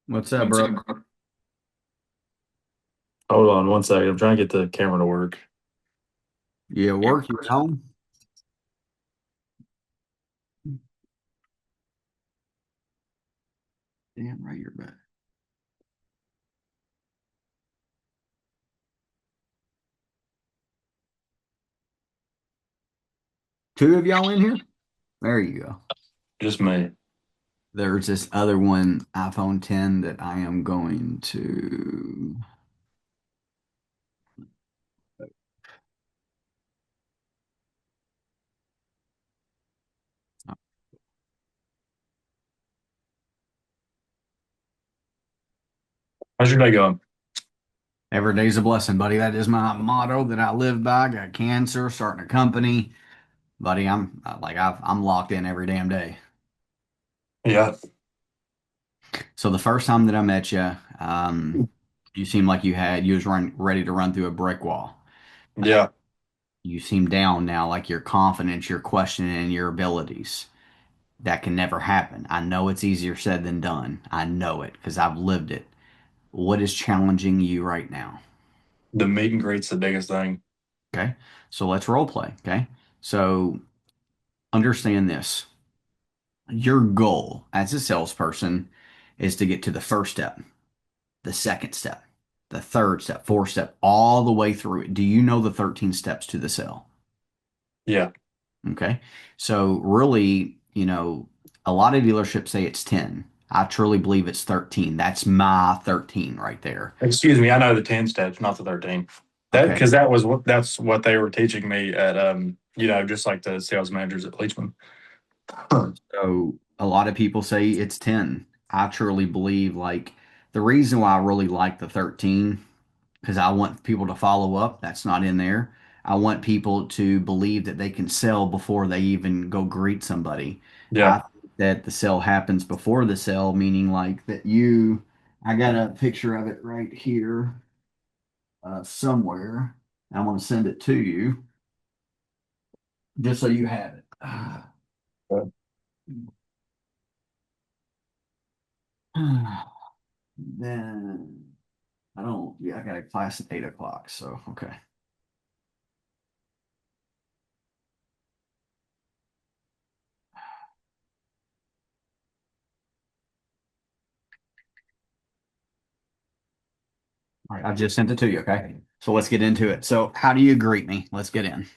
What's up, What's bro? up, bro? Hold on one second. I'm trying to get the camera to work. You at Yeah. work? You at home? Damn right you're back. Two of y'all in here? There you go. Just me. There's this other one, iPhone 10, that I am going to. How's your day going? Every day's a blessing, buddy. That is my motto that I live by. Got cancer, starting a company, buddy. I'm locked in every damn day. Yeah. So the first time that I met you, you seemed like you was ready to run through a brick wall. Yeah. You seem down now, like your confidence, your questioning your abilities. That can never happen. I know it's easier said than done. I know it because I've lived it. What is challenging you right now? The meet and greet's the biggest thing. Okay. So let's role play. Okay. So understand this. Your goal as a salesperson is to get to the first step, the second step, the third step, fourth step, all the way through it. Do you know the 13 steps to the sale? Yeah. Okay. So really, a lot of dealerships say it's 10. I truly believe it's 13. That's my 13 right there. Excuse me. I know the 10 steps, not the 13. That Okay. because that's what they were teaching me at just like the sales managers at Leachman. Huh. So a lot of people say it's 10. I truly believe like the reason why I really like the 13 because I want people to follow up. That's not in there. I want people to believe that they can sell before they even go greet somebody. Yeah. I think that the sale happens before the sale, meaning like that I got a picture of it right here somewhere. I'm going to send it to you just so you have it. Then yeah, I got a class at 8 o'clock. So, okay. All right. I just sent it to you. Okay. So let's get into it. So, how do you greet me? Let's get in.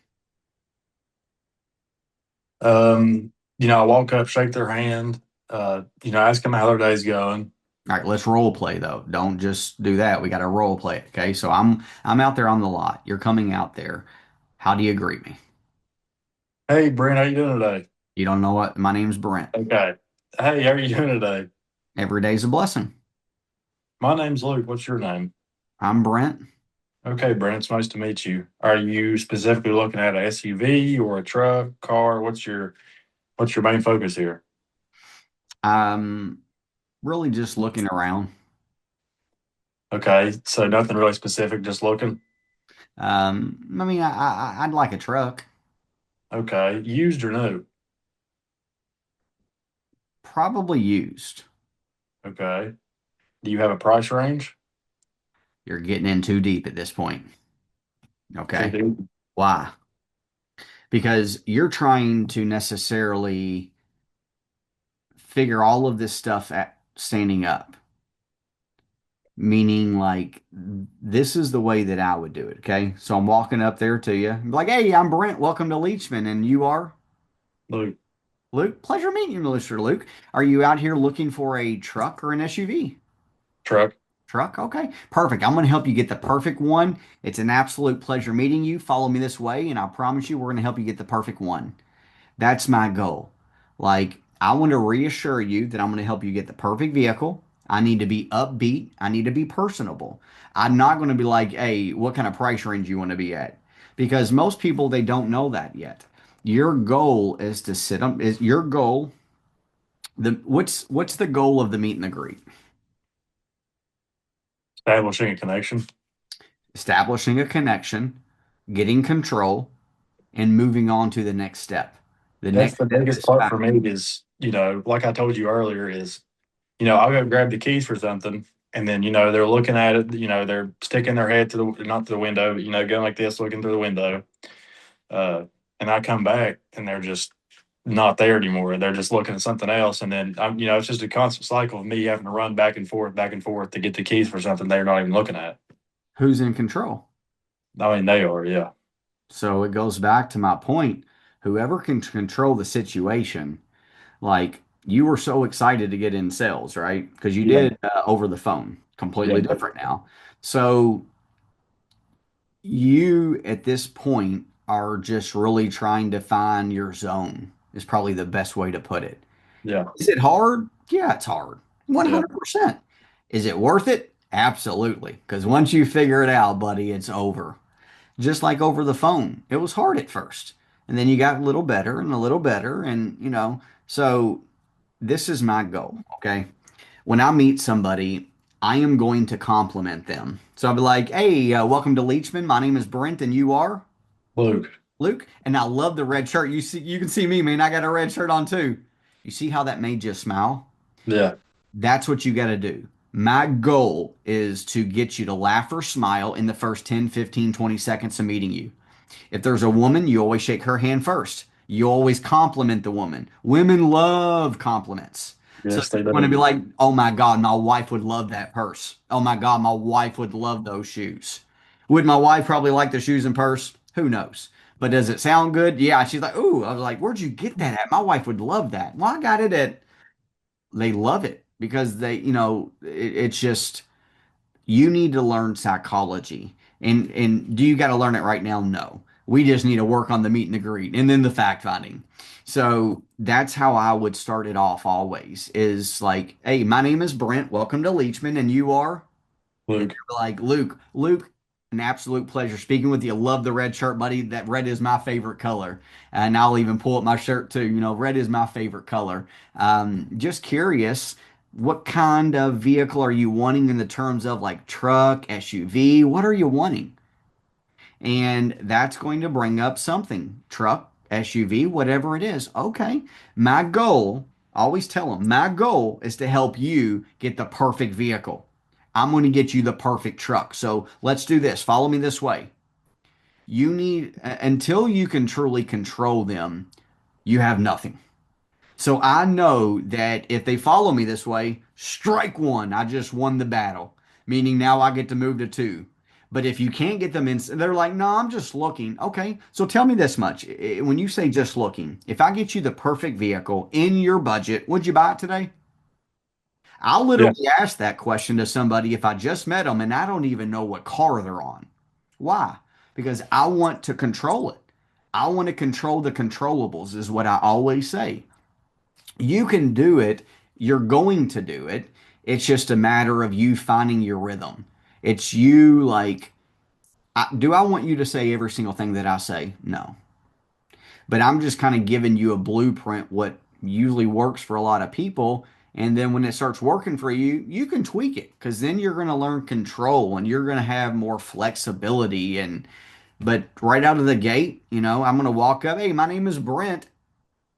I walk up, shake their hand, ask them how their day's going. All right, let's role play though. Don't just do that. We got to role play it. Okay. So I'm out there on the lot. You're coming out there. How do you greet me? Hey, Brent, how you doing today? You don't know what my name's Brent. Okay. Hey, how are you doing today? Every day's a blessing. My name's Luke. What's your name? I'm Brent. Okay, Brent, it's nice to meet you. Are you specifically looking at a SUV or a truck, car? What's your main focus here? I'm really just looking around. Okay, so nothing really specific, just looking. I mean, I'd like a truck, Okay, used or new? probably used. Okay. Do you have a price range? You're getting in too deep at this point. Too Okay. deep. Why? Because you're trying to necessarily figure all of this stuff at standing up, meaning like this is the way that I would do it. Okay. So I'm walking up there to you, like, hey, I'm Brent. Welcome to Leachman. And you are Look, Luke. Pleasure meeting you, Mr. Luke. Are you out here looking for a truck or an SUV? truck. Truck? Okay. Perfect. I'm going to help you get the perfect one. It's an absolute pleasure meeting you. Follow me this way, and I promise you, we're going to help you get the perfect one. That's my goal. Like, I want to reassure you that I'm going to help you get the perfect vehicle. I need to be upbeat. I need to be personable. I'm not going to be like, hey, what kind of price range you want to be at? Because most people, they don't know that yet. Your goal is to sit up, is your goal, what's the goal of the meet and the greet? Establishing a connection. Establishing a connection, getting control, and moving on to the next step. The That's next the step biggest is part found. for me is, like I told you earlier, is I'll go grab the keys for something. And then, they're looking at it, they're sticking their head to not to the window, but, going like this, looking through the window. Uh, and I come back and they're just not there anymore. They're just looking at something else. And then it's just a constant cycle of me having to run back and forth to get the keys for something they're not even looking at. Who's in control? I mean, they are, yeah. So it goes back to my point. Whoever can control the situation, like you were so excited to get in sales, right? Because you Yeah. did over the phone, Yeah. completely different now. So you at this point are just really trying to find your zone, is probably the best way to put it. Yeah. Is it hard? Yeah, it's hard. Yeah. 100%. Is it worth it? Absolutely. Because once you figure it out, buddy, it's over. Just like over the phone. It was hard at first. And then you got a little better and a little better. And, so this is my goal. Okay. When I meet somebody, I am going to compliment them. So I'll be like, hey, welcome to Leachman. My name is Brent and you are Luke. Luke. And I love the red shirt. You can see me, man. I got a red shirt on too. You see how that made you smile? Yeah. That's what you got to do. My goal is to get you to laugh or smile in the first 10, 15, 20 seconds of meeting you. If there's a woman, you always shake her hand first. You always compliment the woman. Women love compliments. So Yes, you they want to be do. like, oh my God, my wife would love that purse. Oh my God, my wife would love those shoes. Would my wife probably like the shoes and purse? Who knows? But does it sound good? Yeah. She's like, ooh, I was like, where'd you get that at? My wife would love that. Well, I got it at, they love it because it's just, you need to learn psychology. And do you got to learn it right now? No. We just need to work on the meet and the greet and then the fact finding. So that's how I would start it off always is like, hey, my name is Brent. Welcome to Leachman. And you are? And Luke. they're like, Luke, an absolute pleasure speaking with you. Love the red shirt, buddy. That red is my favorite color. And I'll even pull up my shirt too. Red is my favorite color. Just curious, what kind of vehicle are you wanting in the terms of like truck, SUV? What are you wanting? And that's going to bring up something truck, SUV, whatever it is. Okay. My goal, I always tell them, my goal is to help you get the perfect vehicle. I'm going to get you the perfect truck. So let's do this. Follow me this way. You need, until you can truly control them, you have nothing. So I know that if they follow me this way, strike one, I just won the battle, meaning now I get to move to two. But if you can't get them in, they're like, no, I'm just looking. Okay, so tell me this much. When you say just looking, if I get you the perfect vehicle in your budget, would you buy it today? I'll Yeah. literally ask that question to somebody if I just met them and I don't even know what car they're on. Why? Because I want to control it. I want to control the controllables, is what I always say. You can do it. You're going to do it. It's just a matter of you finding your rhythm. It's you like, do I want you to say every single thing that I say? No. But I'm just kind of giving you a blueprint, what usually works for a lot of people. And then when it starts working for you, you can tweak it because then you're going to learn control and you're going to have more flexibility. But right out of the gate, I'm going to walk up. Hey, my name is Brent.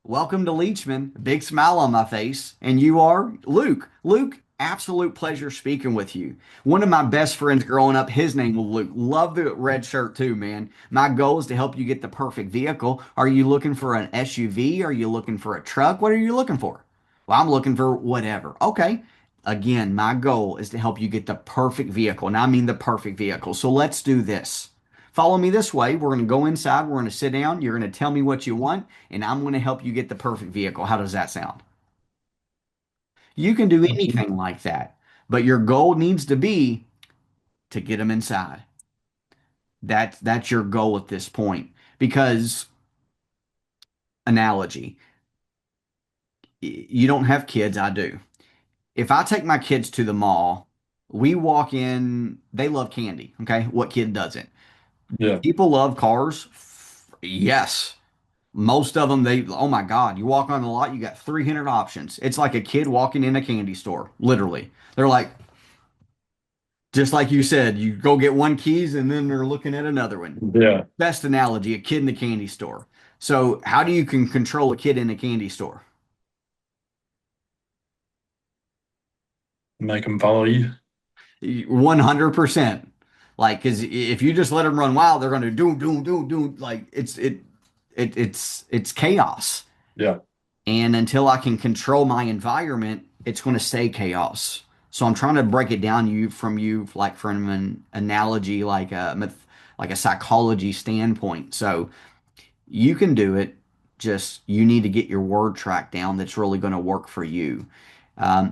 Welcome to Leachman. Big smile on my face. And you are Luke. Luke, absolute pleasure speaking with you. One of my best friends growing up, his name was Luke. Love the red shirt too, man. My goal is to help you get the perfect vehicle. Are you looking for an SUV? Are you looking for a truck? What are you looking for? Well, I'm looking for whatever. Okay. Again, my goal is to help you get the perfect vehicle. And I mean the perfect vehicle. So let's do this. Follow me this way. We're going to go inside. We're going to sit down. You're going to tell me what you want, and I'm going to help you get the perfect vehicle. How does that sound? You can do anything like that, but your goal needs to be to get them inside. That's your goal at this point. Because analogy, you don't have kids. I do. If I take my kids to the mall, we walk in. They love candy. Okay, what kid doesn't? Yeah. People love cars. Yes. Most of them, oh my God, you walk on the lot, you got 300 options. It's like a kid walking in a candy store, literally. They're like, just like you said, you go get one keys and then they're looking at another one. Yeah. Best analogy, a kid in the candy store. So, how do you can control a kid in a candy store? Make them follow you. 100%. Like, because if you just let them run wild, they're going to do. Like it's chaos. Yeah. And until I can control my environment, it's going to stay chaos. So I'm trying to break it down you like from an analogy, like a psychology standpoint. So you can do it. Just you need to get your word track down that's really going to work for you.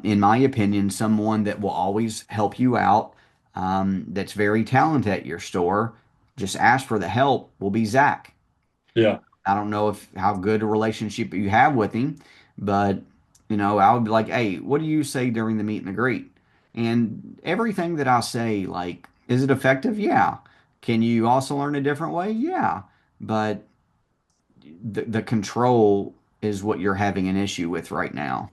In my opinion, someone that will always help you out, that's very talented at your store, just ask for the help, will be Zach. Yeah. I don't know if how good a relationship you have with him, but I would be like, hey, what do you say during the meet and the greet? And everything that I say, like, is it effective? Yeah. Can you also learn a different way? Yeah. But the control is what you're having an issue with right now.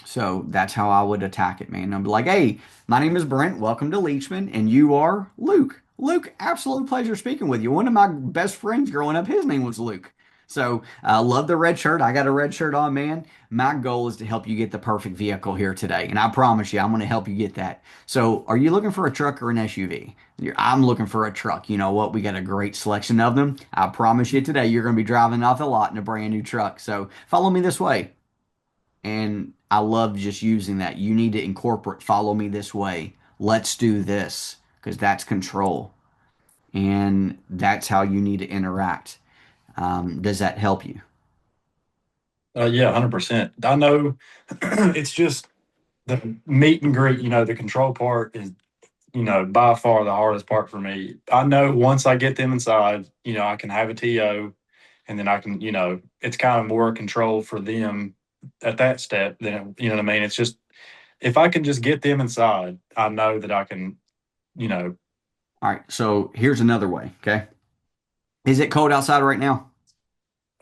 So that's how I would attack it, man. I'd be like, hey, my name is Brent. Welcome to Leachman. And you are Luke. Luke, absolute pleasure speaking with you. One of my best friends growing up, his name was Luke. So I love the red shirt. I got a red shirt on, man. My goal is to help you get the perfect vehicle here today. And I promise you, I'm going to help you get that. So are you looking for a truck or an SUV? I'm looking for a truck. You know what? We got a great selection of them. I promise you today, you're going to be driving off the lot in a brand new truck. So follow me this way. And I love just using that. You need to incorporate, follow me this way. Let's do this because that's control. And that's how you need to interact. Does that help you? Yeah, 100%. I know it's just the meet and greet, the control part is, by far the hardest part for me. I know once I get them inside, I can have a TO and then I can, it's kind of more control for them at that step than, you know what I mean? It's just, if I can just get them inside, I know that I can, you know, All right. So here's another way. Okay. Is it cold outside right now?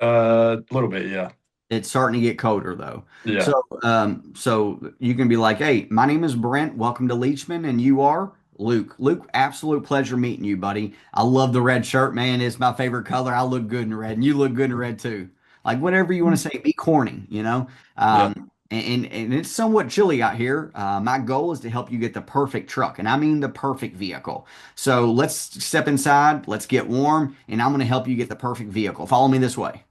a little bit. Yeah. It's starting to get colder though. Yeah. So you can be like, "Hey, my name is Brent. Welcome to Leachman, and you are Luke. Luke, absolute pleasure meeting you, buddy. I love the red shirt, man. It's my favorite color. I look good in red, and you look good in red too. Like whatever you want to say, be corny, you know. Yeah. And it's somewhat chilly out here. My goal is to help you get the perfect truck, and I mean the perfect vehicle. So let's step inside. Let's get warm, and I'm going to help you get the perfect vehicle. Follow me this way.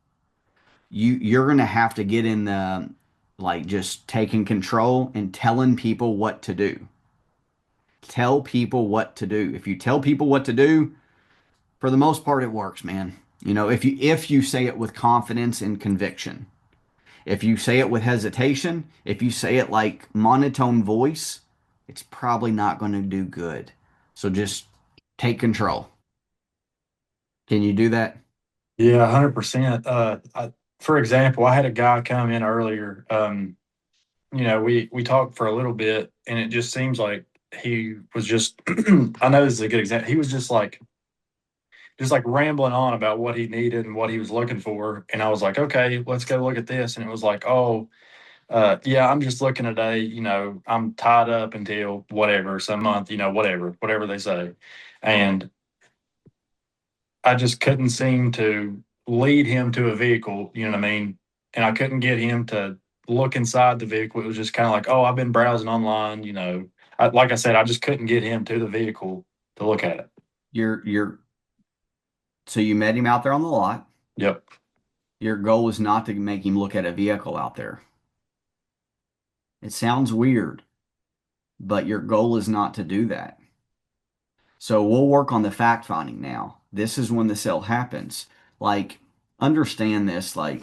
You're gonna have to get in the like just taking control and telling people what to do. Tell people what to do. If you tell people what to do, for the most part, it works, man. If you say it with confidence and conviction. If you say it with hesitation, if you say it like monotone voice, it's probably not going to do good. So just take control. Can you do that? Yeah. 100%. For example, I had a guy come in earlier. We talked for a little bit and it just seems like he was just, I know this is a good example. He was just like rambling on about what he needed and what he was looking for. And I was like, okay, let's go look at this. And it was like, oh, yeah, I'm just looking today. I'm tied up until whatever, some month, whatever they say. And I just couldn't seem to lead him to a vehicle, you know what I mean? And I couldn't get him to look inside the vehicle. It was just kind of like, oh, I've been browsing online, like I said, I just couldn't get him to the vehicle to look at it. You're so you met him out there on the lot. Yep. Your goal is not to make him look at a vehicle out there. It sounds weird, but your goal is not to do that. So we'll work on the fact finding now. This is when the sale happens. Like, understand this. Like,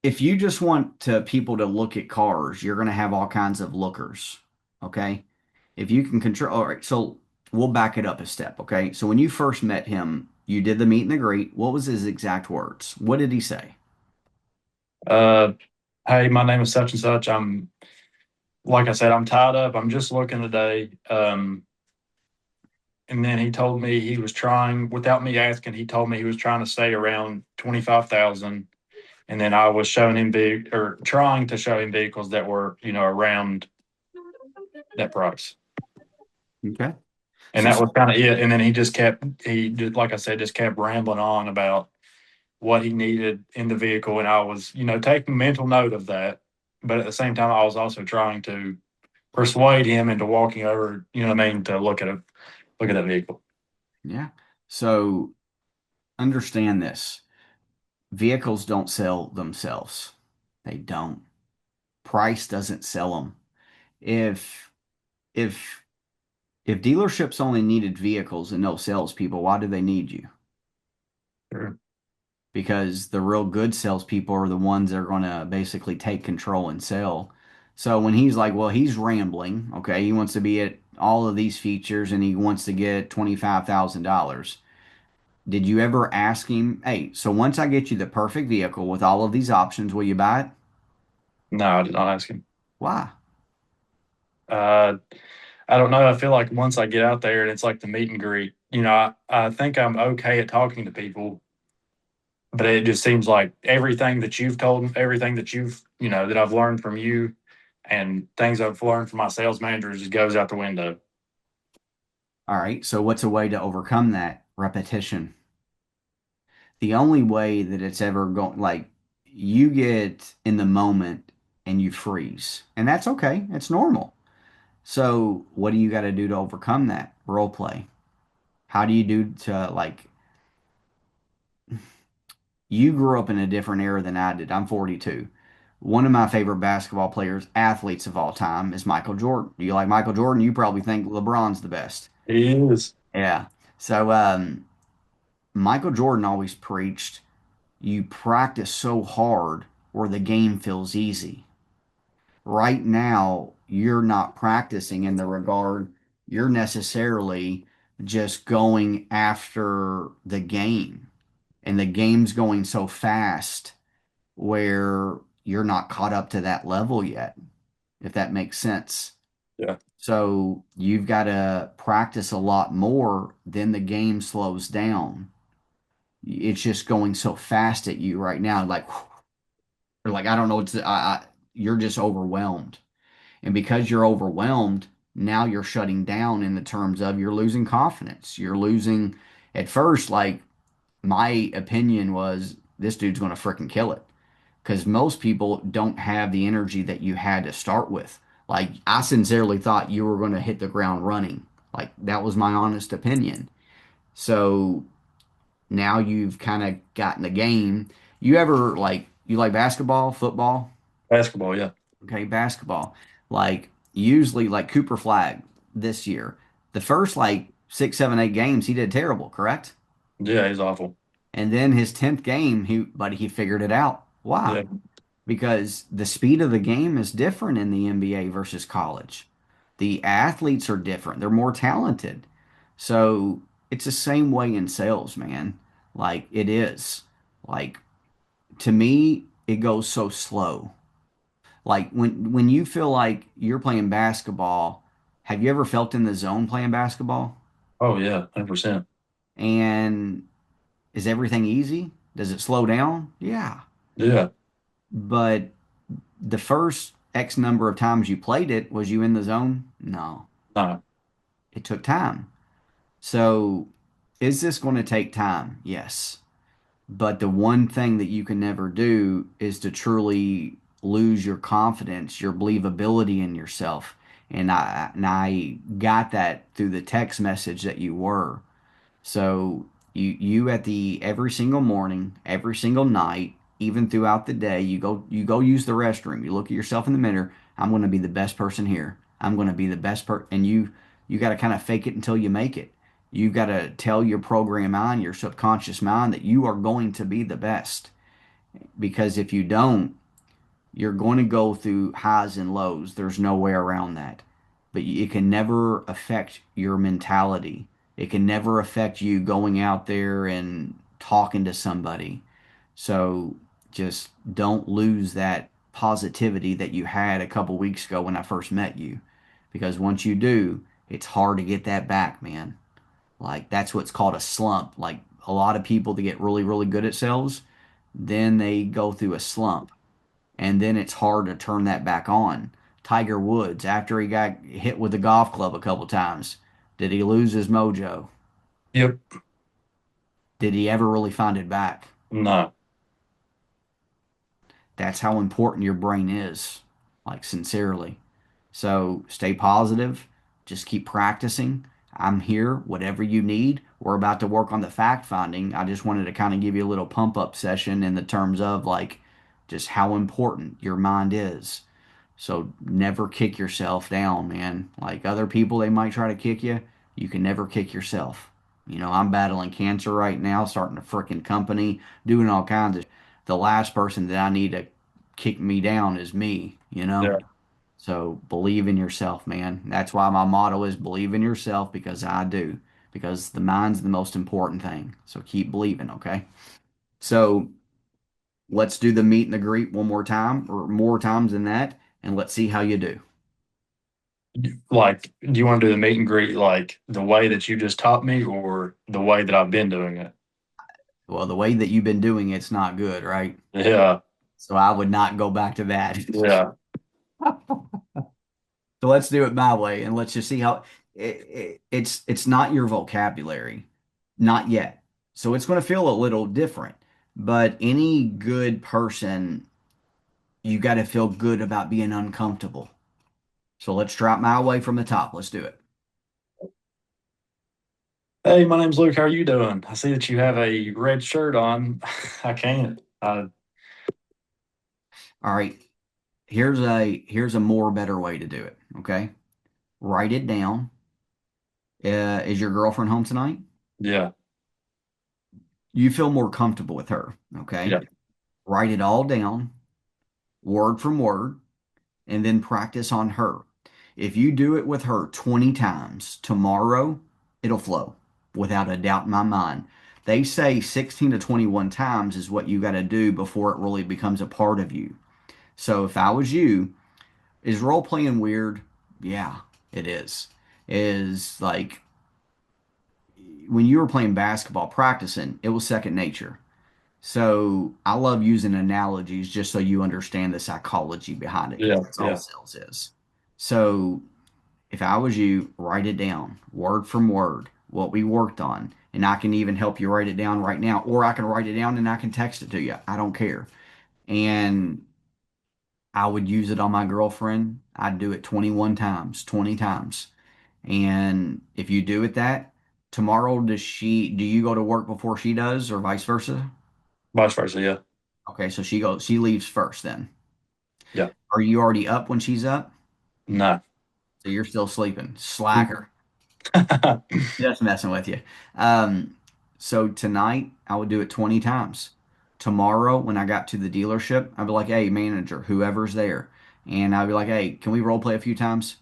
if you just want people to look at cars, you're going to have all kinds of lookers. Okay. If you can control, all right. So we'll back it up a step. Okay. So when you first met him, you did the meet and the greet. What was his exact words? What did he say? Uh, hey, my name is such and such. Like I said, I'm tied up. I'm just looking today. And then he told me he was trying, without me asking, he told me he was trying to stay around 25,000. And then I was showing him or trying to show him vehicles that were, around that price. Okay. And So, that was kind of it. And then he did, like I said, just kept rambling on about what he needed in the vehicle. And I was, taking mental note of that, but at the same time, I was also trying to persuade him into walking over, you know what I mean, to look at that vehicle. Yeah. So understand this. Vehicles don't sell themselves. They don't. Price doesn't sell them. If if if dealerships only needed vehicles and no salespeople, why do they need you? Sure. Because the real good salespeople are the ones that are going to basically take control and sell. So when he's like, well, he's rambling, okay, he wants to be at all of these features and he wants to get $25,000. Did you ever ask him, hey, so once I get you the perfect vehicle with all of these options, will you buy it? No, I did not ask him. Why? Uh, I don't know. I feel like once I get out there and it's like the meet and greet, you know, I think I'm okay at talking to people, but it just seems like everything that you've told, everything that you know, that I've learned from you and things I've learned from my sales managers just goes out the window. All right, so what's a way to overcome that? Repetition. The only way that it's ever going, like, you get in the moment and you freeze, and that's okay. It's normal. So, what do you got to do to overcome that? Role play. How do you do to, like, you grew up in a different era than I did. I'm 42. One of my favorite basketball players, athletes of all time, is Michael Jordan. Do you like Michael Jordan? You probably think LeBron's the best. He is. Yeah. So, Michael Jordan always preached you practice so hard where the game feels easy. Right now, you're not practicing in the regard you're necessarily just going after the game, and the game's going so fast where you're not caught up to that level yet, if that makes sense. Yeah. So you've got to practice a lot more, then the game slows down. It's just going so fast at you right now, like, or like I don't know, you're just overwhelmed. And because you're overwhelmed, now you're shutting down in the terms of you're losing confidence. You're losing at first, like my opinion was this dude's going to freaking kill it because most people don't have the energy that you had to start with. Like I sincerely thought you were going to hit the ground running. Like that was my honest opinion. So now you've kind of gotten the game. You ever like you like basketball, football? Basketball, yeah. Okay, basketball. Like usually like Cooper Flag this year. The first like 6, 7, 8 games he did terrible, correct? Yeah, he's awful. And then his 10th game he figured it out. Why? Yeah. Because the speed of the game is different in the NBA versus college. The athletes are different. They're more talented. So it's the same way in sales, man. Like it is. Like to me, it goes so slow. Like when you feel like you're playing basketball, have you ever felt in the zone playing basketball? Oh yeah, 100%. And is everything easy? Does it slow down? Yeah. Yeah. But the first X number of times you played it, was you in the zone? No. No. It took time. So is this going to take time? Yes. But the one thing that you can never do is to truly lose your confidence, your believability in yourself. And I got that through the text message that you were. So you at the every single morning, every single night, even throughout the day, you go use the restroom. You look at yourself in the mirror. I'm going to be the best person here. I'm going to be the best and you got to kind of fake it until you make it. You got to tell your program mind, your subconscious mind that you are going to be the best. Because if you don't, you're going to go through highs and lows. There's no way around that. But it can never affect your mentality. It can never affect you going out there and talking to somebody. So just don't lose that positivity that you had a couple weeks ago when I first met you. Because once you do, it's hard to get that back, man. Like that's what's called a slump. Like a lot of people that get really, really good at sales, then they go through a slump and then it's hard to turn that back on. Tiger Woods, after he got hit with a golf club a couple times, did he lose his mojo? Yep. Did he ever really find it back? No. That's how important your brain is. like sincerely. So stay positive. Just keep practicing. I'm here, whatever you need. We're about to work on the fact finding. I just wanted to kind of give you a little pump up session in the terms of like just how important your mind is. So never kick yourself down, man. Like other people, they might try to kick you. You can never kick yourself. You know, I'm battling cancer right now, starting a freaking company, doing all kinds of. The last person that I need to kick me down is me, you know? Yeah. So believe in yourself, man. That's why my motto is believe in yourself because I do. Because the mind's the most important thing. So keep believing, okay? So let's do the meet and the greet one more time or more times than that, and let's see how you do. Like, do you want to do the meet and greet like the way that you just taught me or the way that I've been doing it? Well, the way that you've been doing it's not good, right? Yeah. So I would not go back to that. Yeah. So let's do it my way, and let's just see how it's not your vocabulary, not yet. So it's going to feel a little different. But any good person, you got to feel good about being uncomfortable. So let's try it my way from the top. Let's do it. Hey, my name's Luke. How are you doing? I see that you have a red shirt on. I can't. All right. Here's a more better way to do it. Okay. Write it down. Is your girlfriend home tonight? Yeah. You feel more comfortable with her. Okay. Yeah. Write it all down, word from word, and then practice on her. If you do it with her 20 times tomorrow, it'll flow without a doubt in my mind. They say 16 to 21 times is what you got to do before it really becomes a part of you. So if I was you, is role playing weird? Yeah, it is. Is like when you were playing basketball practicing, it was second nature. So I love using analogies just so you understand the psychology behind it because Yeah. that's all Yeah. sales is. So if I was you, write it down word from word, what we worked on. And I can even help you write it down right now, or I can write it down and I can text it to you. I don't care. And I would use it on my girlfriend. I'd do it 21 times, 20 times. And if you do it that, tomorrow, do you go to work before she does or vice versa? Vice versa. Yeah. Okay, so she leaves first then. Yeah. Are you already up when she's up? No. So you're still sleeping. Slacker. Just messing with you. So tonight I would do it 20 times. Tomorrow, when I got to the dealership, I'd be like, hey, manager, whoever's there. And I'd be like, hey, can we role play a few times?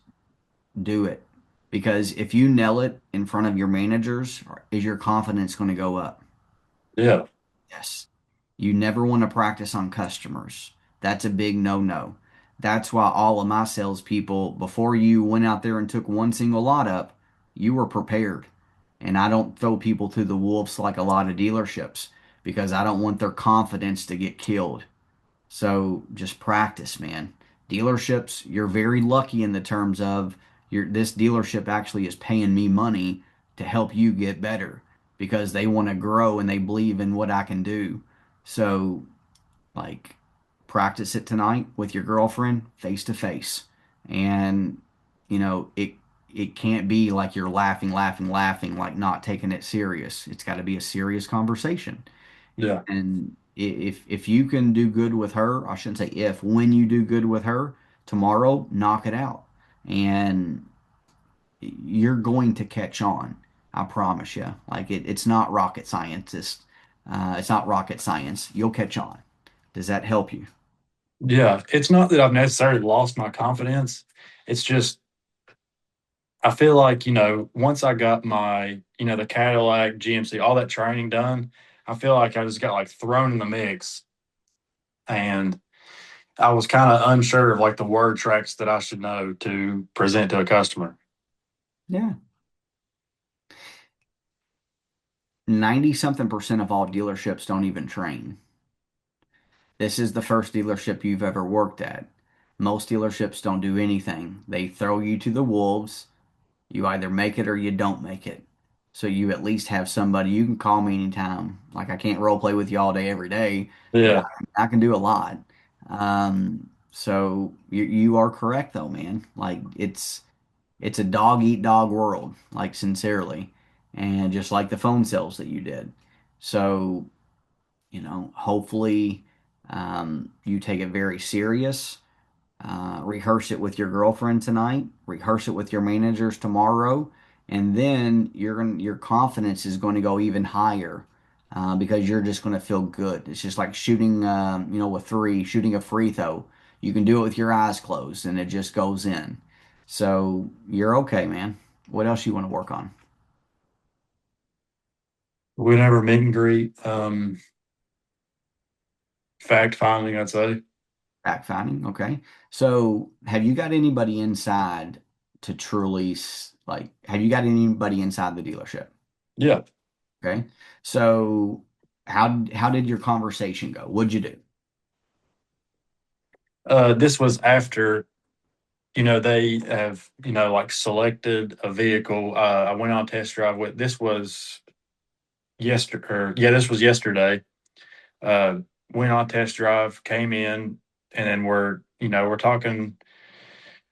Do it. Because if you nail it in front of your managers, is your confidence going to go up? Yeah. Yes. You never want to practice on customers. That's a big no-no. That's why all of my salespeople, before you went out there and took one single lot up, you were prepared. And I don't throw people to the wolves like a lot of dealerships because I don't want their confidence to get killed. So just practice, man. Dealerships, you're very lucky in the terms of this dealership actually is paying me money to help you get better because they want to grow and they believe in what I can do. So like practice it tonight with your girlfriend face to face. And you know, it can't be like you're laughing, laughing, laughing, like not taking it serious. It's got to be a serious conversation. Yeah. And if you can do good with her, I shouldn't say if, when you do good with her tomorrow, knock it out. And you're going to catch on. I promise you. Like it's not rocket science. It's not rocket science. You'll catch on. Does that help you? Yeah. It's not that I've necessarily lost my confidence. It's just I feel like, once I got my, the Cadillac, GMC, all that training done, I feel like I just got like thrown in the mix and I was kind of unsure of like the word tracks that I should know to present to a customer. Yeah. 90 something percent of all dealerships don't even train. This is the first dealership you've ever worked at. Most dealerships don't do anything. They throw you to the wolves. You either make it or you don't make it. So you at least have somebody you can call me anytime. Like I can't role play with you all day every day, but Yeah. I can do a lot. Um, So you are correct though, man. Like it's a dog eat dog world, like sincerely. And just like the phone sales that you did. So, hopefully you take it very serious. Rehearse it with your girlfriend tonight, rehearse it with your managers tomorrow, and then your confidence is going to go even higher because you're just going to feel good. It's just like shooting, shooting a free throw. You can do it with your eyes closed, and it just goes in. So you're okay, man. What else you want to work on? Whenever meet and greet, fact finding, I'd say. Fact finding, okay. So have you got anybody inside to truly have you got anybody inside the dealership? Yeah. Okay. So how did your conversation go? What'd you do? This was after, they have, like selected a vehicle. I went on a test drive with, this was yesterday, or yeah, this was yesterday. Uh, Went on a test drive, came in, and then we're talking,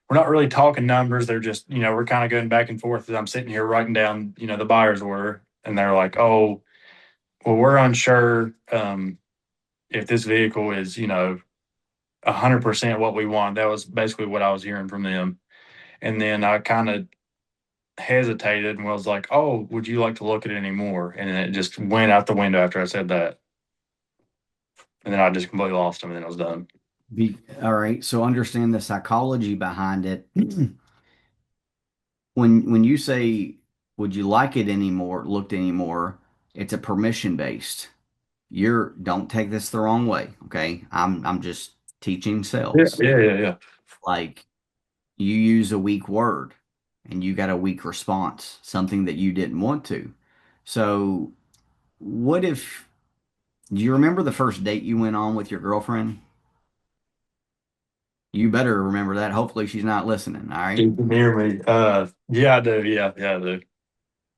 we're not really talking numbers. They're just, we're kind of going back and forth as I'm sitting here writing down, the buyer's order. And they're like, oh, well, we're unsure if this vehicle is, 100% what we want. That was basically what I was hearing from them. And then I kind of hesitated and was like, oh, would you like to look at it anymore? And then it just went out the window after I said that. And then I just completely lost them and then I was done. All right. So understand the psychology behind it. When you say would you like it anymore, looked anymore, it's a permission based. Don't take this the wrong way, okay? I'm just teaching Yeah, sales. yeah, yeah, yeah. Like you use a weak word and you got a weak response, something that you didn't want to. So, what if, do you remember the first date you went on with your girlfriend? You better remember that. Hopefully, she's not listening. All right. You can hear me. Yeah, I do. Yeah, yeah, I do.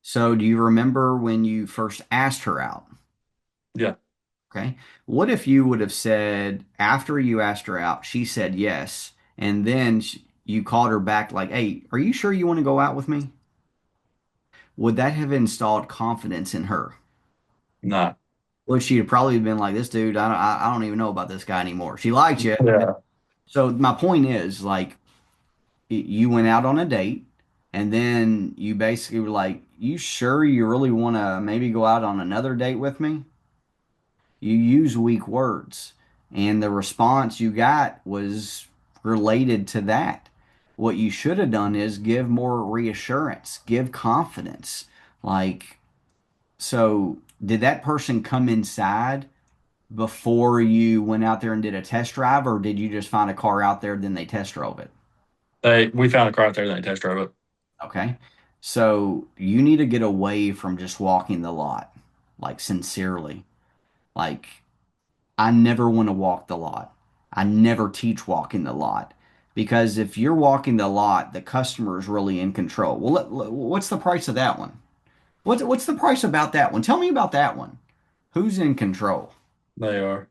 So, do you remember when you first asked her out? Yeah, Okay. What if you would have said, after you asked her out, she said yes, and then you called her back, like, hey, are you sure you want to go out with me? Would that have installed confidence in her? not. Well, she'd have probably been like, this dude, I don't even know about this guy anymore. She liked you. Yeah. So my point is, like, you went out on a date, and then you basically were like, you sure you really want to maybe go out on another date with me? You use weak words, and the response you got was related to that. What you should have done is give more reassurance, give confidence. Like, so did that person come inside before you went out there and did a test drive, or did you just find a car out there, then they test drove it? We found a car out there that they test drove it. Okay. So you need to get away from just walking the lot, like sincerely. Like, I never want to walk the lot. I never teach walking the lot because if you're walking the lot, the customer is really in control. Well, what's the price of that one? What's the price about that one? Tell me about that one. Who's in control? They are.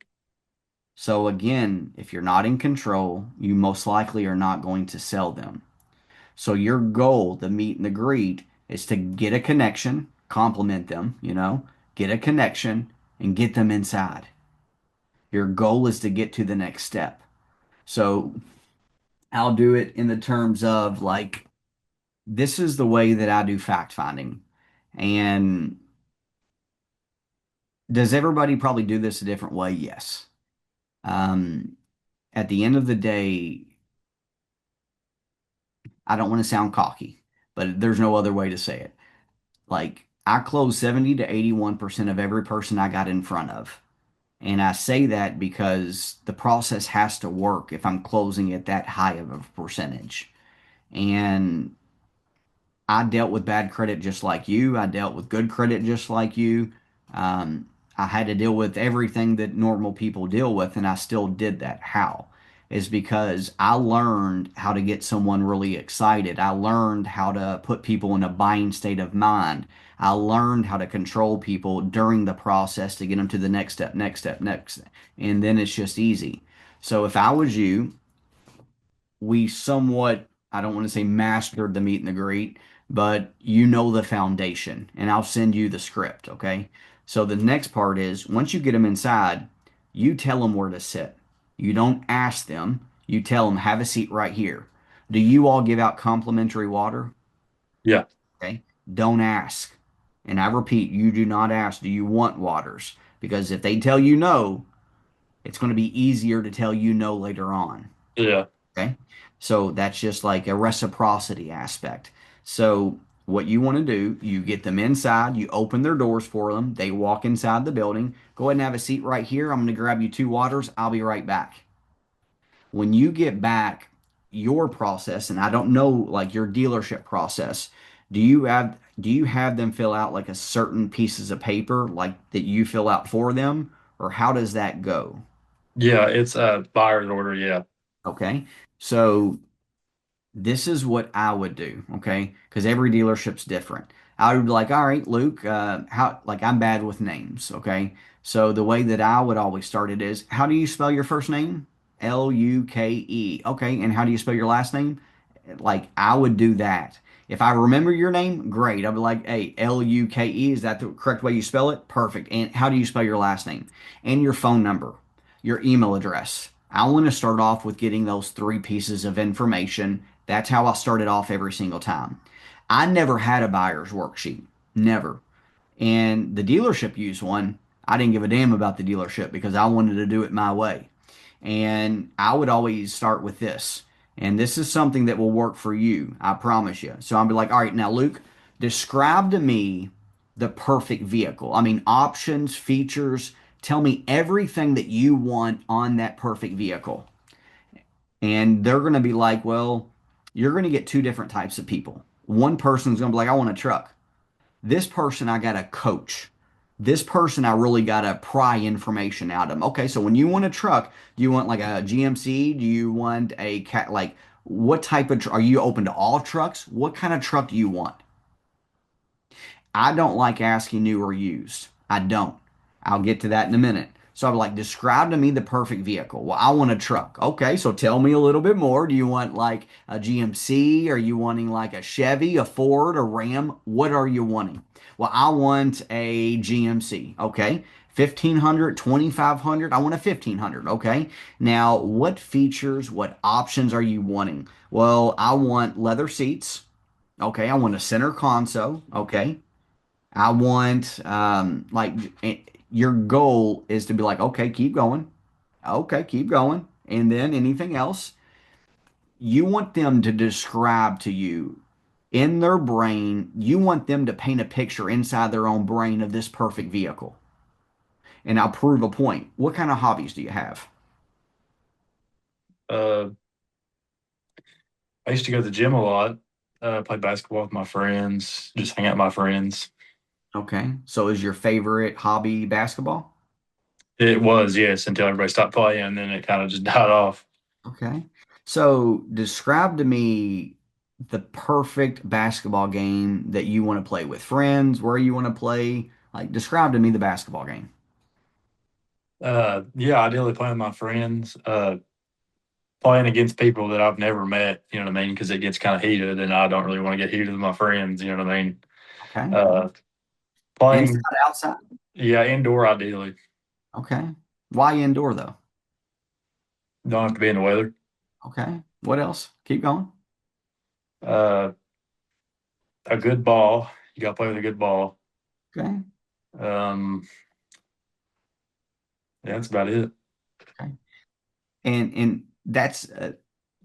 So again, if you're not in control, you most likely are not going to sell them. So your goal, the meet and the greet, is to get a connection, compliment them, get a connection and get them inside. Your goal is to get to the next step. So I'll do it in the terms of like, this is the way that I do fact finding. And does everybody probably do this a different way? Yes. Um, at the end of the day, I don't want to sound cocky, but there's no other way to say it. Like, I close 70 to 81% of every person I got in front of. And I say that because the process has to work if I'm closing at that high of a percentage. And I dealt with bad credit just like you. I dealt with good credit just like you. Um, I had to deal with everything that normal people deal with, and I still did that. How? Is because I learned how to get someone really excited. I learned how to put people in a buying state of mind. I learned how to control people during the process to get them to the next step, next step, next. And then it's just easy. So if I was you, we somewhat, I don't want to say mastered the meet and the greet, but you know the foundation, and I'll send you the script, okay? So the next part is once you get them inside, you tell them where to sit. You don't ask them, you tell them, have a seat right here. Do you all give out complimentary water? Yeah. Okay. Don't ask. And I repeat, you do not ask, do you want waters? Because if they tell you no, it's going to be easier to tell you no later on. Yeah. Okay. So that's just like a reciprocity aspect. So what you want to do, you get them inside, you open their doors for them, they walk inside the building. Go ahead and have a seat right here. I'm going to grab you two waters. I'll be right back. When you get back your process, and I don't know like your dealership process, do you have them fill out like a certain pieces of paper like that you fill out for them, or how does that go? Yeah. It's a buyer's order. Yeah. Okay. So this is what I would do, okay? Because every dealership's different. I would be like, all right, Luke, how like I'm bad with names, okay? So the way that I would always start it is, how do you spell your first name? Luke. Okay, and how do you spell your last name? Like I would do that. If I remember your name, great. I'd be like, hey, Luke, is that the correct way you spell it? Perfect. And how do you spell your last name? And your phone number, your email address. I want to start off with getting those three pieces of information. That's how I started off every single time. I never had a buyer's worksheet. Never. And the dealership used one. I didn't give a damn about the dealership because I wanted to do it my way. And I would always start with this. And this is something that will work for you, I promise you. So I'll be like, all right, now, Luke, describe to me the perfect vehicle. I mean, options, features. Tell me everything that you want on that perfect vehicle. And they're going to be like, well, you're going to get two different types of people. One person's going to be like, I want a truck. This person, I got to coach. This person, I really got to pry information out of them. Okay, so when you want a truck, do you want like a GMC? Do you want a cat? Like, what type of, are you open to all trucks? What kind of truck do you want? I don't like asking new or used. I don't. I'll get to that in a minute. So I'm like, describe to me the perfect vehicle. Well, I want a truck. Okay, so tell me a little bit more. Do you want like a GMC? Are you wanting like a Chevy, a Ford, a Ram? What are you wanting? Well, I want a GMC. Okay. 1500, 2500. I want a 1500. Okay. Now, what features, what options are you wanting? Well, I want leather seats. Okay. I want a center console. Okay. I want your goal is to be like, okay, keep going. Okay, keep going. And then anything else, you want them to describe to you in their brain, you want them to paint a picture inside their own brain of this perfect vehicle. And I'll prove a point. What kind of hobbies do you have? Uh, I used to go to the gym a lot, play basketball with my friends, just hang out with my friends. Okay. So is your favorite hobby basketball? It was, yes, until everybody stopped playing, and then it kind of just died off. Okay. So describe to me the perfect basketball game that you want to play with friends, where you want to play. Like, describe to me the basketball game. Yeah, ideally playing with my friends, playing against people that I've never met, you know what I mean? Because it gets kind of heated, and I don't really want to get heated with my friends, you know what I mean? Okay. Uh, Playing, Inside, outside. yeah, indoor ideally. Okay. Why indoor though? Don't have to be in the weather. Okay. What else? Keep going. Uh, a good ball. You got to play with a good ball. Okay. Um, yeah, that's about it. Okay. And that's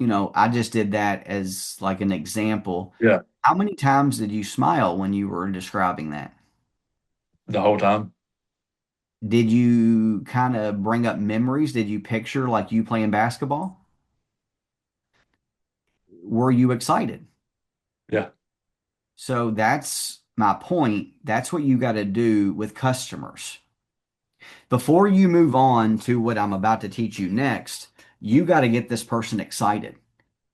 I just did that as like an example. Yeah, How many times did you smile when you were describing that? the whole time. Did you kind of bring up memories? Did you picture like you playing basketball? Were you excited? Yeah. So that's my point. That's what you got to do with customers. Before you move on to what I'm about to teach you next, you got to get this person excited.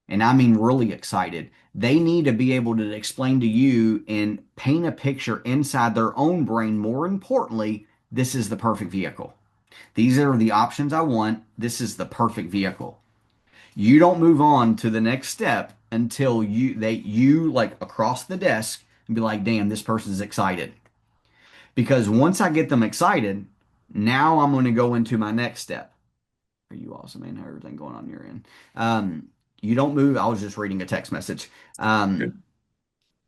And I mean really excited. They need to be able to explain to you and paint a picture inside their own brain. More importantly, this is the perfect vehicle. These are the options I want. This is the perfect vehicle. You don't move on to the next step until you like across the desk and be like, damn, this person's excited. Because once I get them excited, now I'm going to go into my next step. Are you awesome, man? How everything going on your end? Um, you don't move. I was just reading a text message. Good.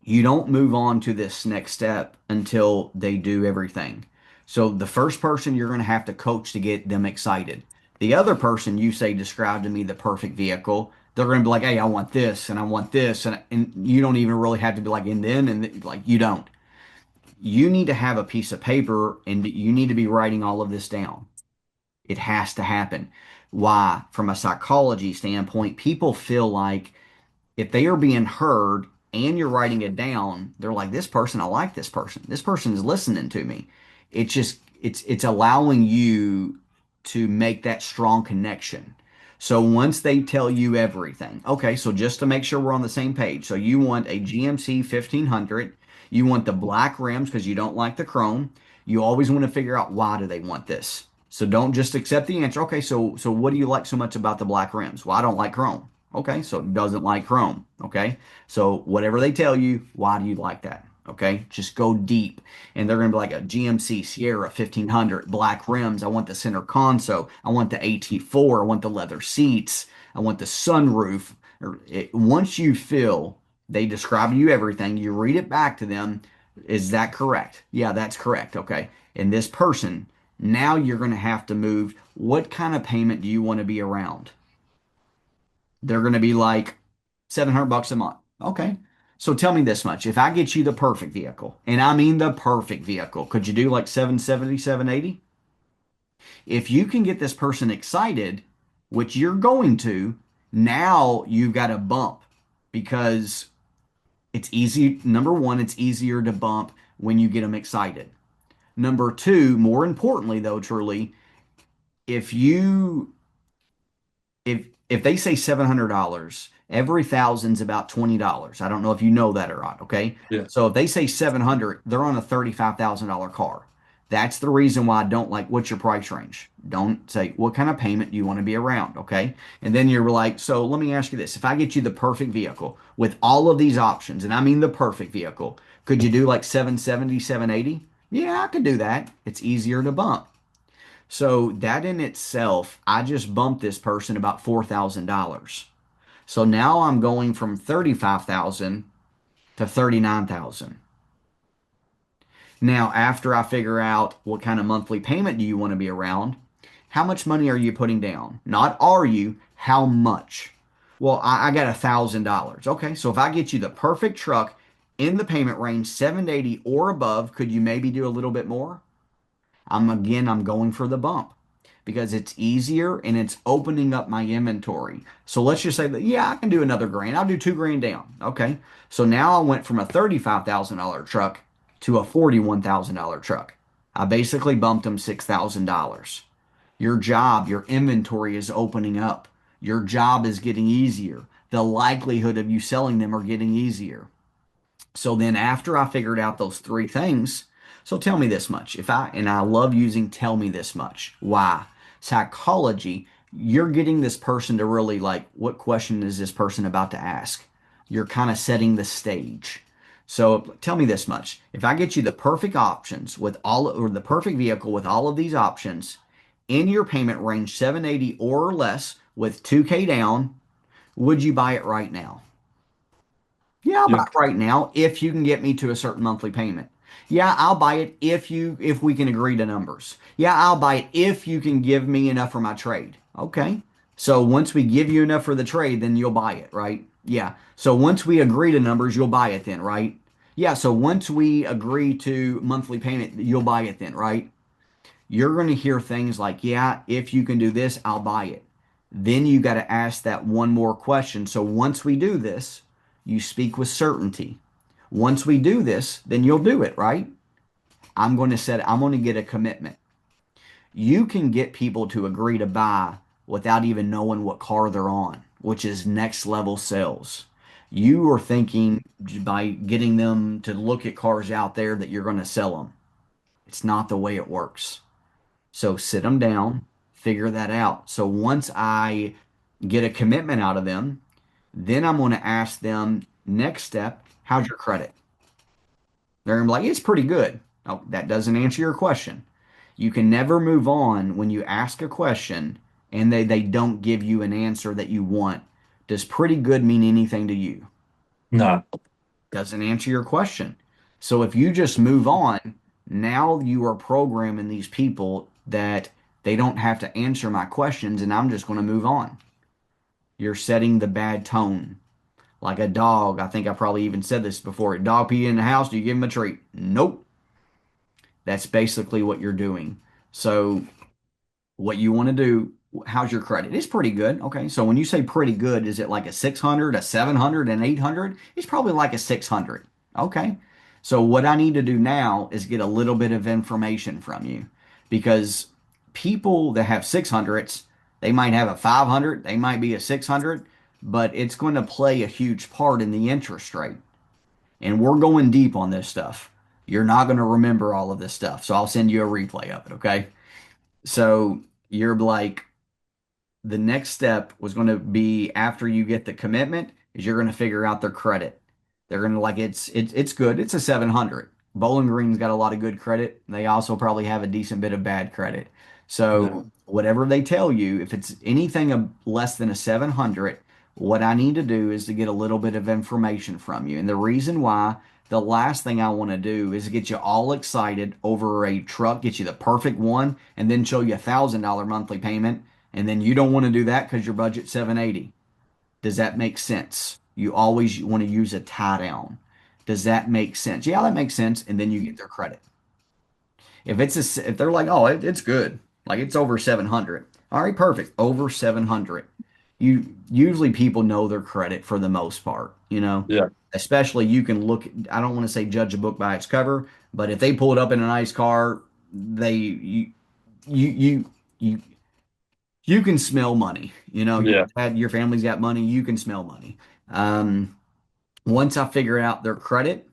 You don't move on to this next step until they do everything. So the first person you're going to have to coach to get them excited. The other person you say describe to me the perfect vehicle. They're going to be like, "Hey, I want this and I want this," and you don't even really have to be like, "And then," and like you don't. You need to have a piece of paper and you need to be writing all of this down. It has to happen. Why? From a psychology standpoint, people feel like if they are being heard and you're writing it down, they're like, this person, I like this person. This person is listening to me. It's just it's allowing you to make that strong connection. So once they tell you everything, okay, so just to make sure we're on the same page, so you want a GMC 1500, you want the black rims because you don't like the chrome. You always want to figure out why do they want this. So don't just accept the answer. Okay, so what do you like so much about the black rims? Well, I don't like chrome. Okay, so it doesn't like chrome. Okay, so whatever they tell you, why do you like that? Okay, just go deep. And they're going to be like a GMC Sierra 1500, black rims. I want the center console. I want the AT4. I want the leather seats. I want the sunroof. Once you feel they describe to you everything, you read it back to them. Is that correct? Yeah, that's correct. Okay. And this person, now you're going to have to move. What kind of payment do you want to be around? They're going to be like 700 bucks a month. Okay. So tell me this much. If I get you the perfect vehicle, and I mean the perfect vehicle, could you do like 770, 780? If you can get this person excited, which you're going to, now you've got a bump because it's easy. Number one, it's easier to bump when you get them excited. Number two, more importantly, though, truly, if you if they say $700, every thousand's about $20. I don't know if you know that or not, okay? Yeah. So if they say 700, they're on a $35,000 car. That's the reason why I don't like what's your price range. Don't say what kind of payment do you want to be around, okay? And then you're like, so let me ask you this. If I get you the perfect vehicle with all of these options, and I mean the perfect vehicle, could you do like 770, 780? Yeah, I could do that. It's easier to bump. So that in itself, I just bumped this person about $4,000. So now I'm going from 35,000 to 39,000. Now, after I figure out what kind of monthly payment do you want to be around, how much money are you putting down? Not are you, how much? Well, I got $1,000. Okay, so if I get you the perfect truck in the payment range, 780 or above, could you maybe do a little bit more? I'm going for the bump because it's easier and it's opening up my inventory. So let's just say that, yeah, I can do another grand. I'll do 2 grand down. Okay. So now I went from a $35,000 truck to a $41,000 truck. I basically bumped them $6,000. Your job, your inventory is opening up. Your job is getting easier. The likelihood of you selling them are getting easier. So then after I figured out those three things, so tell me this much. And I love using tell me this much. Why? Psychology, you're getting this person to really like, what question is this person about to ask? You're kind of setting the stage. So tell me this much. If I get you the perfect options with all, or the perfect vehicle with all of these options in your payment range, 780 or less with 2K down, would you buy it right now? Yeah, I'll buy Yeah. it right now if you can get me to a certain monthly payment. Yeah, I'll buy it if we can agree to numbers. Yeah, I'll buy it if you can give me enough for my trade. Okay. So once we give you enough for the trade, then you'll buy it, right? Yeah. So once we agree to numbers, you'll buy it then, right? Yeah, so once we agree to monthly payment, you'll buy it then, right? You're going to hear things like, yeah, if you can do this, I'll buy it. Then you got to ask that one more question. So once we do this, you speak with certainty. Once we do this, then you'll do it, right? I'm going to get a commitment. You can get people to agree to buy without even knowing what car they're on, which is next level sales. You are thinking by getting them to look at cars out there that you're going to sell them. It's not the way it works. So sit them down, figure that out. So once I get a commitment out of them. Then I'm going to ask them, next step, how's your credit? They're going to be like, it's pretty good. Oh, that doesn't answer your question. You can never move on when you ask a question and they don't give you an answer that you want. Does pretty good mean anything to you? No. Doesn't answer your question. So if you just move on, now you are programming these people that they don't have to answer my questions and I'm just going to move on. You're setting the bad tone. Like a dog, I think I probably even said this before. A dog pee in the house, do you give him a treat? Nope. That's basically what you're doing. So what you want to do, how's your credit? It's pretty good. Okay. So when you say pretty good, is it like a 600, a 700, an 800? It's probably like a 600. Okay. So what I need to do now is get a little bit of information from you because people that have 600s, they might have a 500, they might be a 600, but it's going to play a huge part in the interest rate. And we're going deep on this stuff. You're not going to remember all of this stuff. So I'll send you a replay of it. Okay. So you're like, the next step was going to be after you get the commitment is you're going to figure out their credit. They're going to like it's good. It's a 700. Bowling Green's got a lot of good credit. They also probably have a decent bit of bad credit. Yeah. So whatever they tell you, if it's anything less than a 700, what I need to do is to get a little bit of information from you. And the reason why, the last thing I want to do is get you all excited over a truck, get you the perfect one, and then show you $1,000 monthly payment and then you don't want to do that because your budget's 780. Does that make sense? You always want to use a tie down. Does that make sense? Yeah, that makes sense. And then you get their credit. If they're like, oh, it's good, like it's over 700. All right, perfect. Over 700. You usually people know their credit for the most part, Yeah. especially you can look, I don't want to say judge a book by its cover, but if they pull it up in a nice car, you, you, you, you can smell money. Yeah. Your family's got money, you can smell money. Um, Once I figure out their credit,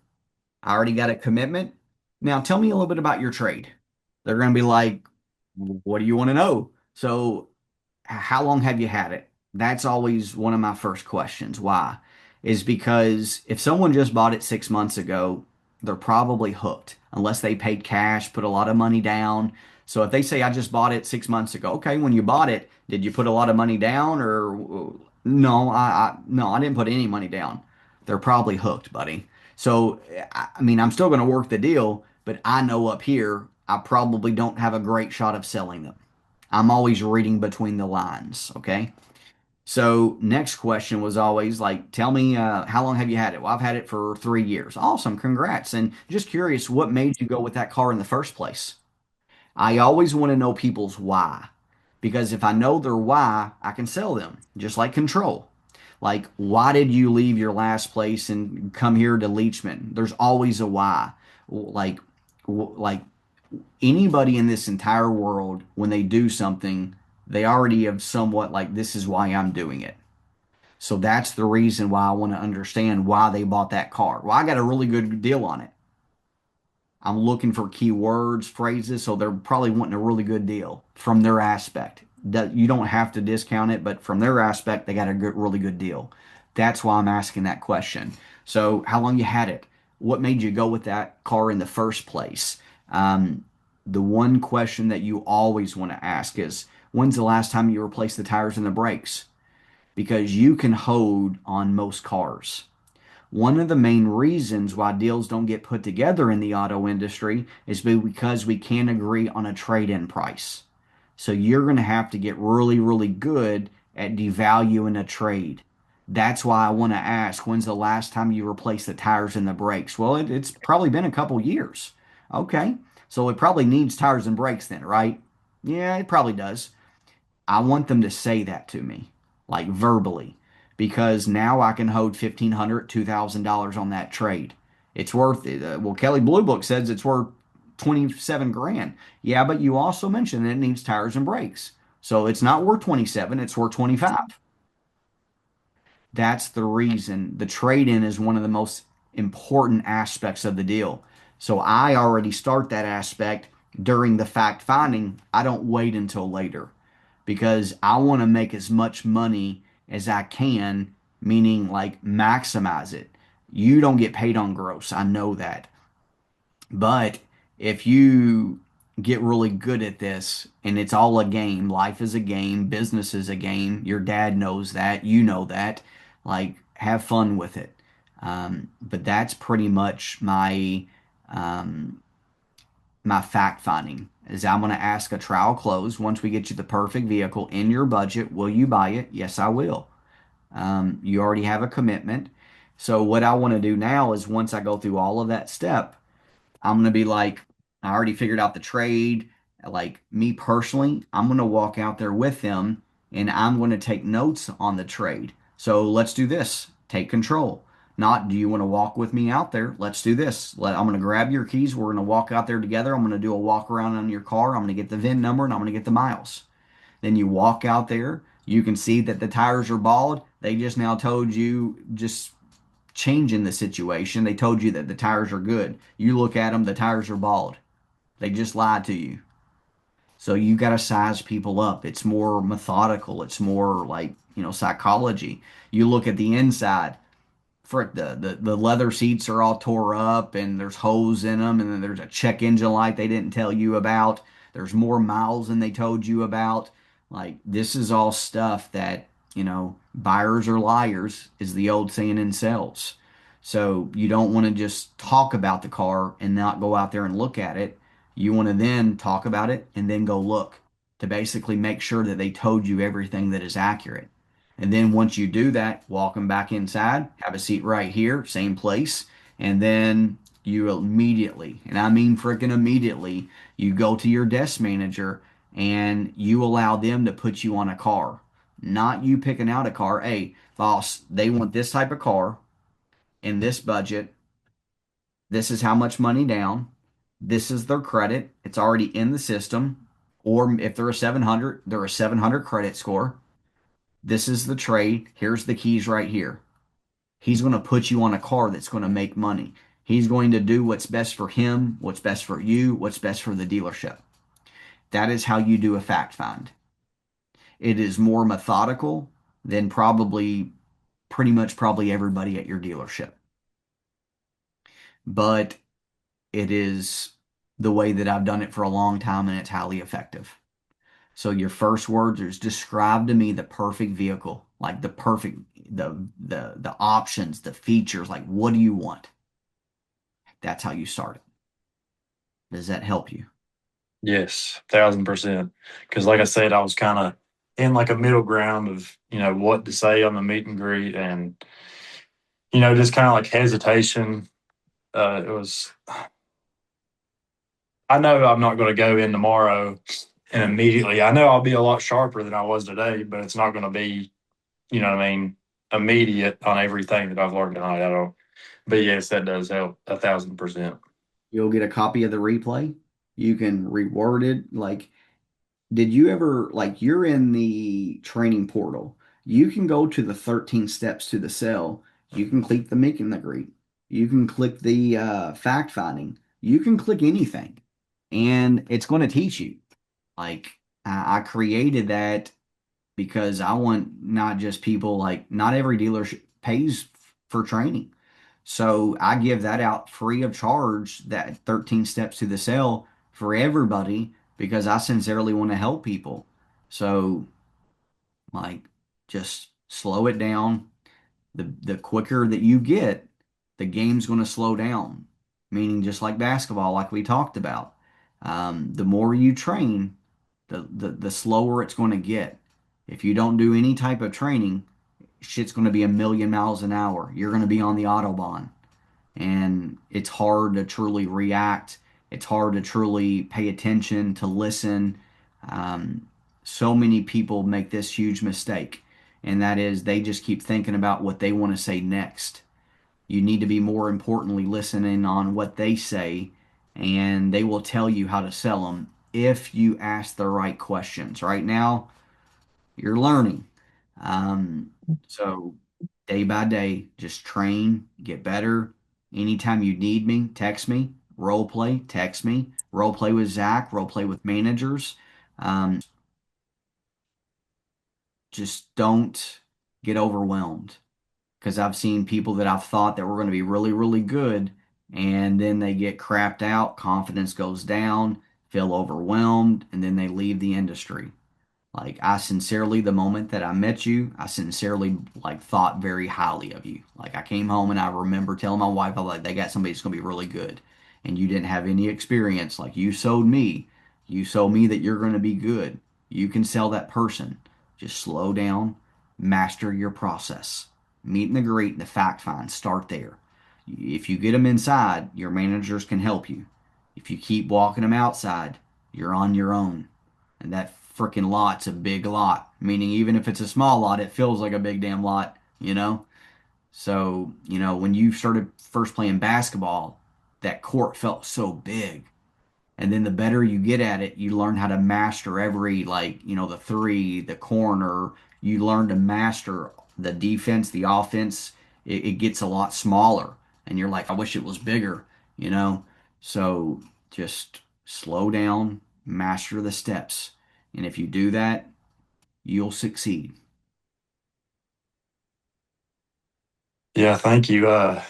I already got a commitment. Now tell me a little bit about your trade. They're going to be like, what do you want to know? So how long have you had it? That's always one of my first questions. Why? Is because if someone just bought it 6 months ago, they're probably hooked unless they paid cash, put a lot of money down. So if they say, I just bought it 6 months ago, okay, when you bought it, did you put a lot of money down or no, no, I didn't put any money down. They're probably hooked, buddy. So, I mean, I'm still going to work the deal, but I know up here, I probably don't have a great shot of selling them. I'm always reading between the lines. Okay. So next question was always like, tell me, how long have you had it? Well, I've had it for 3 years. Awesome. Congrats. And just curious, what made you go with that car in the first place? I always want to know people's why. Because if I know their why, I can sell them, just like control. Like, why did you leave your last place and come here to Leachman? There's always a why. Like, like anybody in this entire world, when they do something, they already have somewhat like, this is why I'm doing it. So that's the reason why I want to understand why they bought that car. Well, I got a really good deal on it. I'm looking for keywords, phrases, so they're probably wanting a really good deal from their aspect. That you don't have to discount it, but from their aspect, they got a good, really good deal. That's why I'm asking that question. So, how long you had it? What made you go with that car in the first place? Um, the one question that you always want to ask is, when's the last time you replaced the tires and the brakes? Because you can hold on most cars. One of the main reasons why deals don't get put together in the auto industry is because we can't agree on a trade-in price. So you're going to have to get really, really good at devaluing a trade. That's why I want to ask, when's the last time you replaced the tires and the brakes? Well, it's probably been a couple years. Okay. So it probably needs tires and brakes then, right? Yeah, it probably does. I want them to say that to me, like verbally, because now I can hold $1,500, $2,000 on that trade. It's worth it. Well, Kelly Blue Book says it's worth 27 grand. Yeah, but you also mentioned that it needs tires and brakes. So it's not worth 27, it's worth 25. That's the reason the trade in is one of the most important aspects of the deal. So I already start that aspect during the fact finding. I don't wait until later. because I want to make as much money as I can, meaning like maximize it. You don't get paid on gross. I know that. But if you get really good at this and it's all a game, life is a game, business is a game, your dad knows that, you know that, like have fun with it. But that's pretty much um, my fact finding is I'm going to ask a trial close once we get you the perfect vehicle in your budget. Will you buy it? Yes, I will. You already have a commitment. So what I want to do now is once I go through all of that step, I'm gonna be like, I already figured out the trade. Like me personally, I'm gonna walk out there with them and I'm gonna take notes on the trade. So let's do this. Take control. Not, do you want to walk with me out there? Let's do this. I'm gonna grab your keys. We're gonna walk out there together. I'm gonna do a walk around on your car. I'm gonna get the VIN number and I'm gonna get the miles. Then you walk out there. You can see that the tires are bald. They just now told you just changing the situation. They told you that the tires are good. You look at them, the tires are bald. They just lied to you. So you got to size people up. It's more methodical. It's more like, psychology. You look at the inside. Frick, the leather seats are all tore up and there's holes in them, and then there's a check engine light they didn't tell you about. There's more miles than they told you about. Like, this is all stuff that, buyers are liars, is the old saying in sales. So you don't want to just talk about the car and not go out there and look at it. You want to then talk about it and then go look to basically make sure that they told you everything that is accurate. And then once you do that, walk them back inside, have a seat right here, same place. And then you immediately, and I mean freaking immediately, you go to your desk manager and you allow them to put you on a car. Not you picking out a car. Hey, boss, they want this type of car in this budget. This is how much money down. This is their credit. It's already in the system. Or if they're a 700, they're a 700 credit score. This is the trade. Here's the keys right here. He's going to put you on a car that's going to make money. He's going to do what's best for him, what's best for you, what's best for the dealership. That is how you do a fact find. It is more methodical than pretty much probably everybody at your dealership. But it is the way that I've done it for a long time and it's highly effective. So your first words is describe to me the perfect vehicle, like the perfect the options, the features, like what do you want? That's how you start it. Does that help you? Yes, 1,000%. Because, like I said, I was kind of in like a middle ground of what to say on the meet and greet, and just kind of like hesitation. It was. I know I'm not going to go in tomorrow and immediately. I know I'll be a lot sharper than I was today, but it's not going to be, what I mean, immediate on everything that I've learned tonight. I don't. But yes, that does help 1,000%. You'll get a copy of the replay. You can reword it. Like, did you ever, like, you're in the training portal. You can go to the 13 steps to the sale. You can click the meet and the greet. You can click the fact finding. You can click anything, and it's going to teach you. Like, I created that because I want not just people, like not every dealer pays for training. So I give that out free of charge, that 13 steps to the sale for everybody because I sincerely want to help people. So like just slow it down. The quicker that you get, the game's going to slow down. Meaning just like basketball, like we talked about. The more you train, the slower it's going to get. If you don't do any type of training, shit's going to be a million miles an hour. You're going to be on the Autobahn. And it's hard to truly react. It's hard to truly pay attention, to listen. So many people make this huge mistake, and that is they just keep thinking about what they want to say next. You need to be more importantly listening on what they say, and they will tell you how to sell them if you ask the right questions. Right now, you're learning. Um, so day by day, just train, get better. Anytime you need me, text me, role play, text me, role play with Zach, role play with managers. just don't get overwhelmed because I've seen people that I've thought that were going to be really, really good, and then they get crapped out, confidence goes down, feel overwhelmed, and then they leave the industry. Like I sincerely, the moment that I met you, I sincerely like thought very highly of you. Like I came home and I remember telling my wife, I was like, they got somebody that's gonna be really good. And you didn't have any experience. Like you sold me. You sold me that you're gonna be good. You can sell that person. Just slow down, master your process. Meet and the greet and the fact find. Start there. If you get them inside, your managers can help you. If you keep walking them outside, you're on your own. And that freaking lot's a big lot, meaning even if it's a small lot, it feels like a big damn lot, you know? So, when you started first playing basketball, that court felt so big. And then the better you get at it, you learn how to master every, like, the three, the corner. You learn to master the defense, the offense. It gets a lot smaller. And you're like, I wish it was bigger, you know? So just slow down, master the steps. And if you do that, you'll succeed. Yeah, thank you. I'm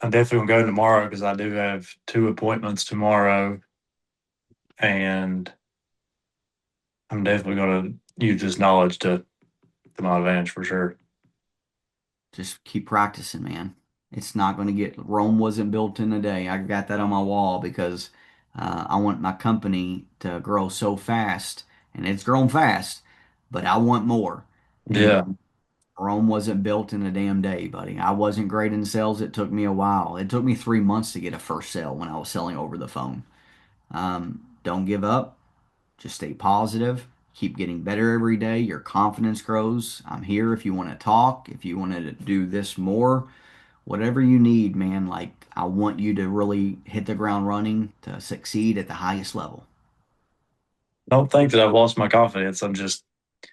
definitely gonna go tomorrow because I do have two appointments tomorrow, and I'm definitely gonna use this knowledge to my advantage for sure. Just keep practicing, man. It's not going to get, Rome wasn't built in a day. I got that on my wall because I want my company to grow so fast, and it's grown fast, but I want more. And Yeah. Rome wasn't built in a damn day, buddy. I wasn't great in sales. It took me a while. It took me 3 months to get a first sale when I was selling over the phone. Don't give up. Just stay positive. Keep getting better every day. Your confidence grows. I'm here if you want to talk, if you want to do this more, whatever you need, man. Like, I want you to really hit the ground running to succeed at the highest level. Don't think that I've lost my confidence. I'm just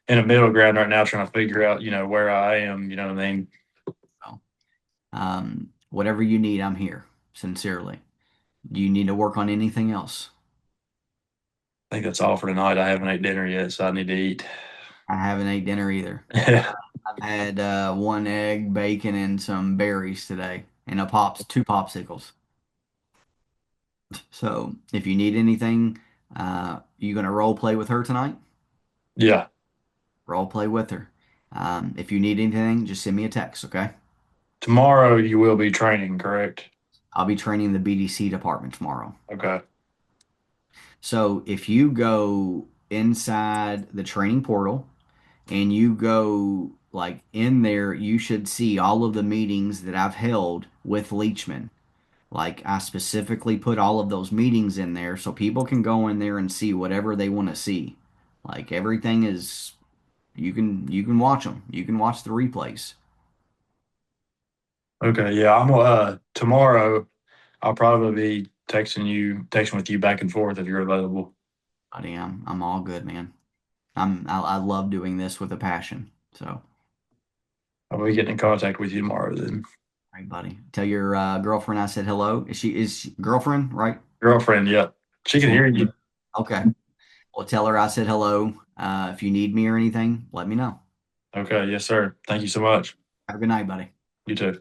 in a middle ground right now trying to figure out, where I am, you know what I mean? So, whatever you need, I'm here, sincerely. Do you need to work on anything else? I think that's all for tonight. I haven't ate dinner yet, so I need to eat. I haven't ate dinner either. Yeah. I've had one egg, bacon, and some berries today, and two popsicles. So if you need anything, you gonna role play with her tonight? Yeah. Role play with her. If you need anything, just send me a text, okay? Tomorrow you will be training, correct? I'll be training the BDC department tomorrow. Okay. So if you go inside the training portal and you go like in there, you should see all of the meetings that I've held with Leachman. Like I specifically put all of those meetings in there so people can go in there and see whatever they want to see. Like everything is you can watch them. You can watch the replays. Okay. Yeah. I'm tomorrow I'll probably be texting with you back and forth if you're available. Buddy, I'm all good, man. I love doing this with a passion. So, all I'll be getting in contact with you tomorrow then. right, buddy. Tell your girlfriend I said hello. Is she girlfriend, right? Girlfriend, yeah. She can Well, hear you. okay. Well, tell her I said hello. If you need me or anything, let me know. Okay, yes, sir. Thank you so much. Have a good night, buddy. You too.